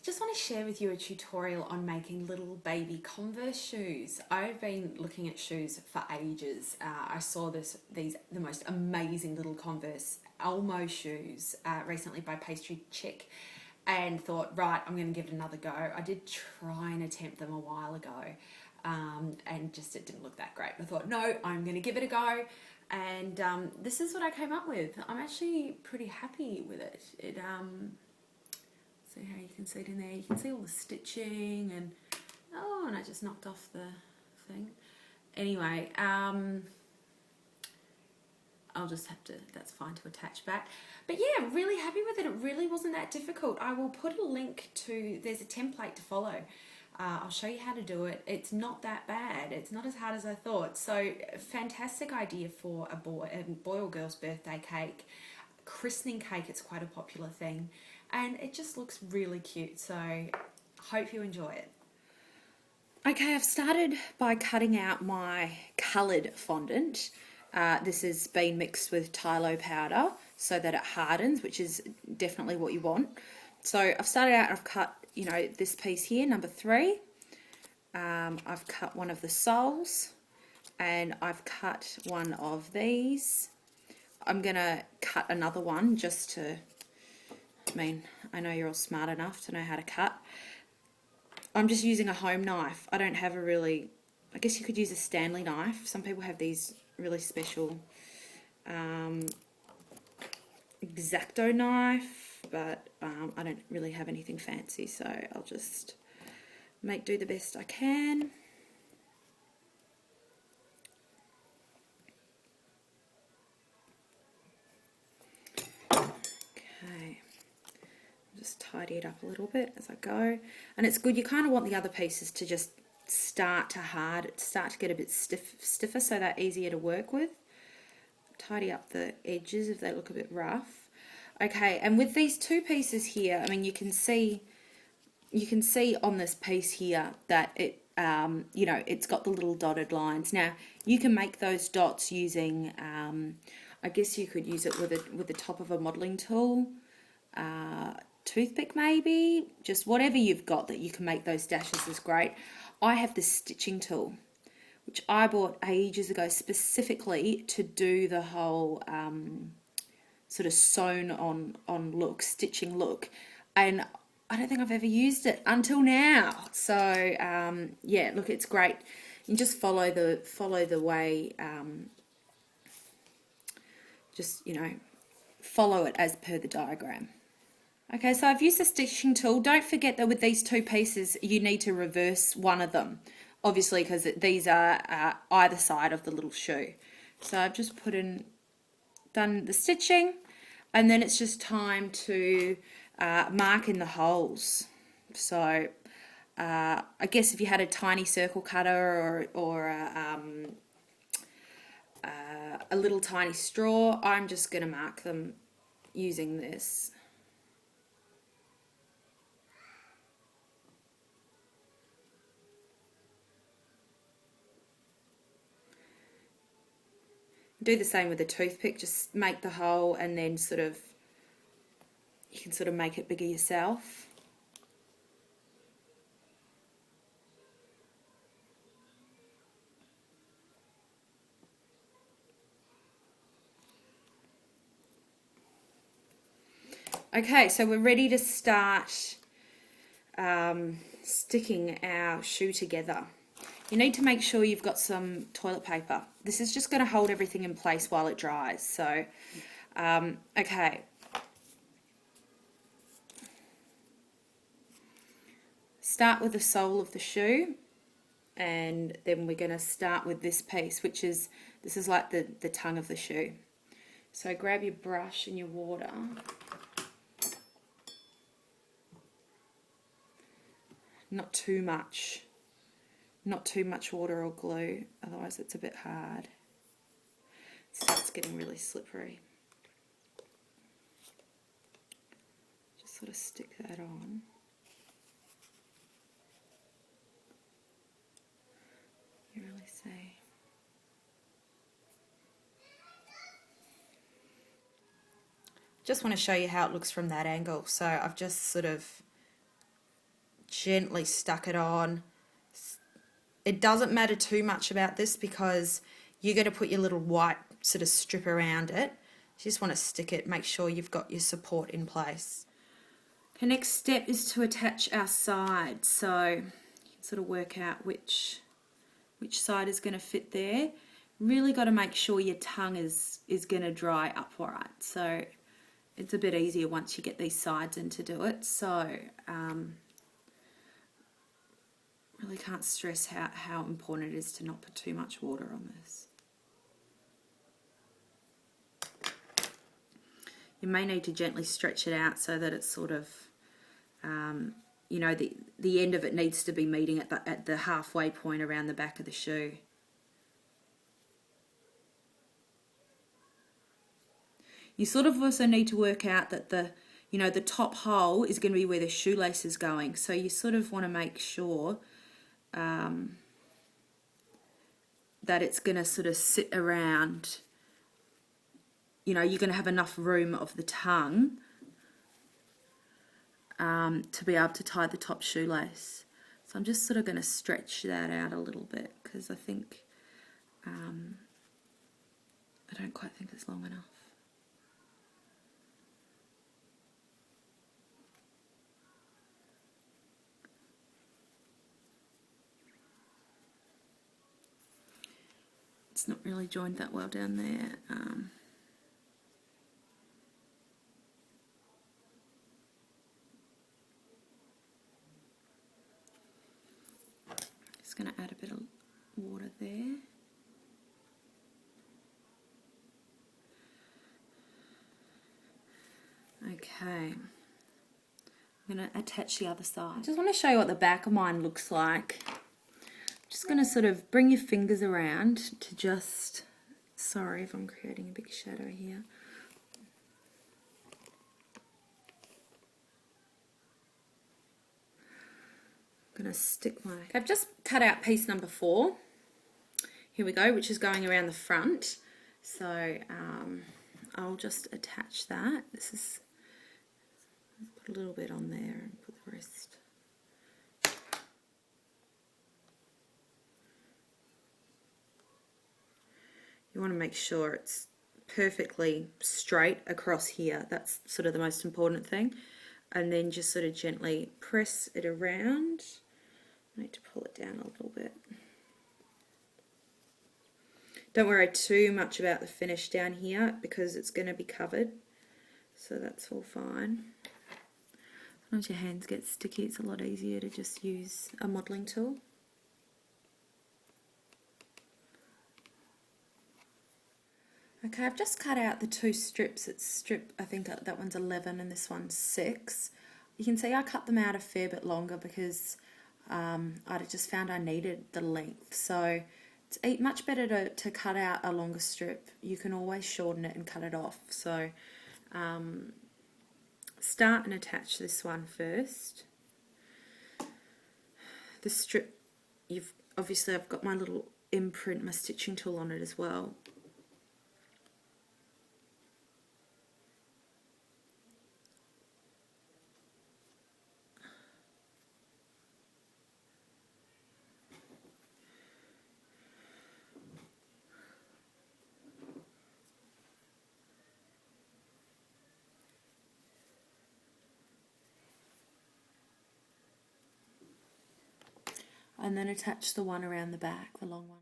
Just want to share with you a tutorial on making little baby Converse shoes. I've been looking at shoes for ages. I saw the most amazing little Converse Elmo shoes recently by Pastry Chick and thought, right, I'm going to give it another go. I did try and attempt them a while ago and just it didn't look that great. I thought, no, I'm going to give it a go. And this is what I came up with. I'm actually pretty happy with it. See how you can see it in there. You can see all the stitching and I just knocked off the thing. Anyway, I'll just have to, that's fine to attach back. But yeah, really happy with it. It really wasn't that difficult. I will put a link to, there's a template to follow. I'll show you how to do it. It's not that bad. It's not as hard as I thought. So fantastic idea for a boy or girl's birthday cake. Christening cake, it's quite a popular thing. And it just looks really cute. So hope you enjoy it. Okay, I've started by cutting out my coloured fondant. This has been mixed with Tylo powder so that it hardens, which is definitely what you want. So I've started out and I've cut, this piece here, number 3. I've cut one of the soles and I've cut one of these. I'm going to cut another one just to, I know you're all smart enough to know how to cut. I'm just using a home knife. I don't have I guess you could use a Stanley knife. Some people have these really special X-Acto knife, but I don't really have anything fancy, so I'll just do the best I can. Okay, just tidy it up a little bit as I go, and it's good. You kind of want the other pieces to just start to get a bit stiffer, so they're easier to work with. Tidy up the edges if they look a bit rough. Okay, and with these two pieces here, you can see on this piece here that it it's got the little dotted lines. Now you can make those dots using I guess you could use it with the top of a modeling tool, toothpick maybe, just whatever you've got that you can make those dashes is great. I have this stitching tool which I bought ages ago specifically to do the whole sort of sewn on look, stitching look, and I don't think I've ever used it until now. So yeah, look, it's great. You just follow the way, follow it as per the diagram. Okay, so I've used the stitching tool. Don't forget that with these two pieces you need to reverse one of them, obviously, because these are either side of the little shoe. So I've just done the stitching, and then it's just time to mark in the holes. So I guess if you had a tiny circle cutter or a little tiny straw, I'm just going to mark them using this. Do the same with a toothpick, just make the hole and then you can make it bigger yourself. Okay, so we're ready to start sticking our shoe together. You need to make sure you've got some toilet paper. This is just going to hold everything in place while it dries. So, okay. Start with the sole of the shoe, and then we're going to start with this piece, this is like the tongue of the shoe. So grab your brush and your water. Not too much water or glue, otherwise it's a bit hard. It starts getting really slippery. Just sort of stick that on. You really see. Just want to show you how it looks from that angle. So I've just sort of gently stuck it on. It doesn't matter too much about this because you're going to put your little white sort of strip around it. You just want to stick it, make sure you've got your support in place. The next step is to attach our sides. So you can sort of work out which side is going to fit there. Really got to make sure your tongue is going to dry upright. So it's a bit easier once you get these sides in to do it. So really can't stress how important it is to not put too much water on this. You may need to gently stretch it out so that it's sort of, you know, the end of it needs to be meeting at the halfway point around the back of the shoe. You sort of also need to work out that the top hole is going to be where the shoelace is going. So you sort of want to make sure that it's going to sort of sit around, you know, you're going to have enough room of the tongue to be able to tie the top shoelace. So I'm just sort of going to stretch that out a little bit because I think, I don't quite think it's long enough. It's not really joined that well down there. Just going to add a bit of water there. Okay. I'm going to attach the other side. I just want to show you what the back of mine looks like. Just going to sort of bring your fingers around to just, sorry if I'm creating a big shadow here. I'm going to stick my, I've just cut out piece number 4. Here we go, which is going around the front. So I'll just attach that. This is, put a little bit on there and put the rest. You want to make sure it's perfectly straight across here. That's sort of the most important thing. And then just sort of gently press it around. I need to pull it down a little bit. Don't worry too much about the finish down here because it's going to be covered. So that's all fine. Once your hands get sticky, it's a lot easier to just use a modelling tool. Okay, I've just cut out the 2 strips. It's strip, I think that one's 11 and this one's 6. You can see I cut them out a fair bit longer because I just found I needed the length. So it's much better to cut out a longer strip. You can always shorten it and cut it off. So start and attach this one first. The strip, obviously I've got my little imprint, my stitching tool on it as well. And then attach the one around the back, the long one.